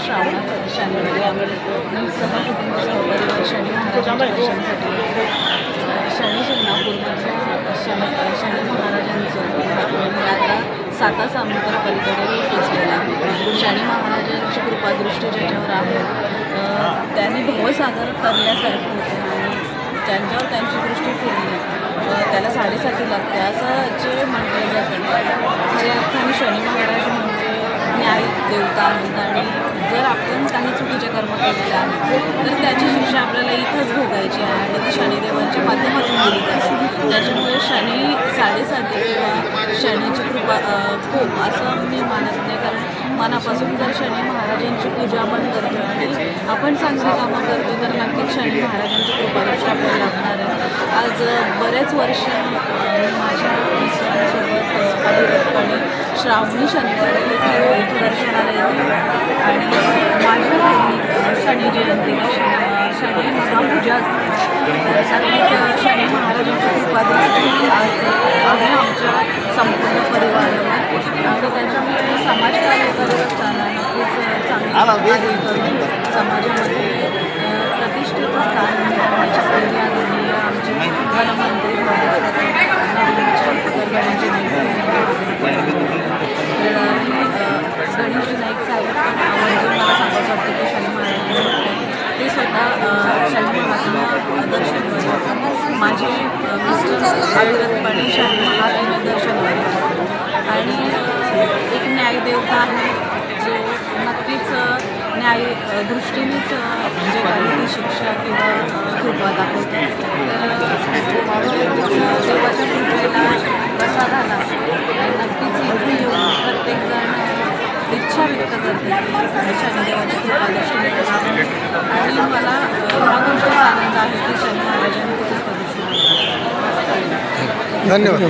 श्रावणात शनिवारी आम्ही सहकुटुंब सहपरिवार शनी महाराजांच्या दर्शनासाठी शनी शिंगणापूरमधल्या शनी महाराजांचं यात्रा 7 तासांवर पलीकडे पोचलेला आहे. शनी महाराजांची कृपादृष्टी ज्याच्यावर आहे त्यांनी भवसागर तरल्यासारखं होतं आणि ज्यांच्यावर त्यांची दृष्टी फिरली त्याला 7.5 लागते असं जे म्हटलं जातं. खऱ्या अर्थाने शनी महाराज म्हणजे न्याय देवता आहेत आणि जर आपण काही चुकीचे कर्म केलेले आहेत तर त्याची शिक्षा आपल्याला इथंच भोगायची आहे आणि ती शनिदेवांच्या माध्यमातून दिली जाते. त्याच्यामुळे शनी 7.5 किंवा शनीची कृपा खूप असं मी मानत नाही, कारण मनापासून जर शनी महाराजांची पूजा आपण करतो आणि आपण चांगली कामं करतो तर नक्कीच शनी महाराजांची कृपादृष्टी आपल्याला लागणार आहे. आज बरेच वर्ष माझ्या मिस्टरांसोबत अविरतपणे श्रावणी शनिवारी इथे दर्शनाला येते आणि माझ्या घरी शनी जयंतीला शनी महापूजा असते. नक्कीच शनी महाराजांची कृपादृष्टी आज आहे आमच्या संपूर्ण परिवाराला आणि त्याच्यामुळे समाजकार्य करत असताना नक्कीच चांगली करून समाजामध्ये प्रतिष्ठेचं स्थान मिळवण्याची संधी आलेली आहे. आमचे वनमंत्री गणेश नाईक साहेब पण आवर्जून मला सांगायचं वाटतं की शनी महाराजांनी ते स्वतः शनी महात्मा दर्शन करतात. माझे मिस्टर अविरतपणे शनी महात्मा दर्शन करतात आणि एक न्यायदेवता आहे जो नक्कीच न्याय दृष्टीनेच जे काही ती शिक्षा किंवा कृपा दाखवते. तर देवाच्या कृपेला प्रसादाला नक्कीच इथे येऊन प्रत्येकजण इच्छा व्यक्त करते शनिदेवाची कृपा दर्शनाची आणि मला ह्या गोष्टीचा आनंद आहे की शनी महाराजांनी कृपा दर्शन. धन्यवाद.